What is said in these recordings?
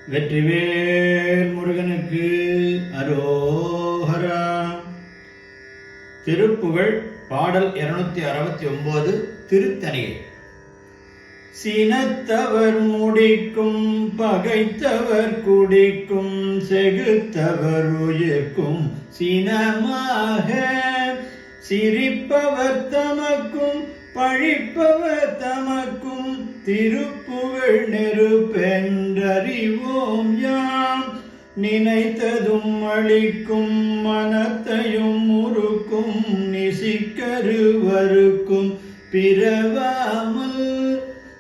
வெற்றிவேல் முருகனுக்கு அரோஹரா. திருப்புகழ் பாடல் 269. திருத்தணிகை. சினத்தவர் முடிக்கும் பகைத்தவர் குடிக்கும் செகுத்தவர் உயிர்க்கும் சினமாக சிரிப்பவர் தமக்கும் பழிப்பவர் தமக்கும் திருப்புகழ் நெருப்பென்றறிவோம் யாம். நினைத்ததும் அளிக்கும் மனத்தையும் முறுக்கும் நிசிக்கருவருக்கும் பிறவாமல்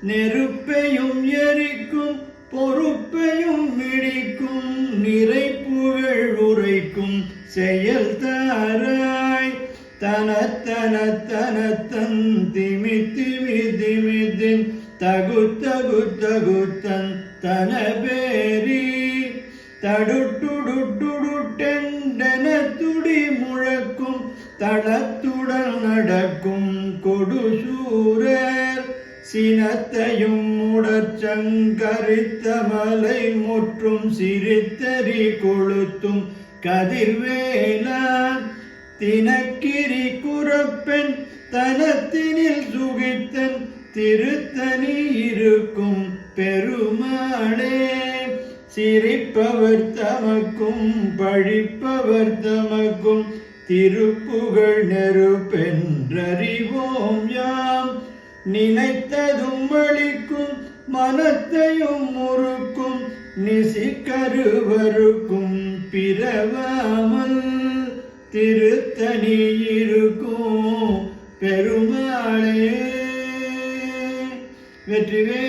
நெருப்பையும் எரிக்கும் பொறுப்பையும் விடிக்கும் நிறைப்புகழ் உரைக்கும் செயல் தாராய். தனத்தன தனத்தன் திமி திமி திமிதின் தகுத்தன் தனபேரி தடுட்டுடுட்டுடுட்டெண்டென துடி முழக்கும் தளத்துடன் நடக்கும் கொடுசூரர். சினத்தையும் உடற்சங்கரித்த மலை முற்றும் சிரித்தறி கொளுத்தும் கதிர்வேலான் தினக்கிரி குறப்பெண் தனத்தினில் சுகித்தன் திருத்தணி இருக்கும் பெருமாளே. சிரிப்பவர் தமக்கும் பழிப்பவர் தமக்கும் திருப்புகழ் நெருப்பென்றறிவோம் யாம். நினைத்ததும் அளிக்கும் மனத்தையும் முறுக்கும் நிசிக்கருவருக்கும் பிறவாமல் திருத்தணி இருக்கும் பெருமாளே. வெற்றிவே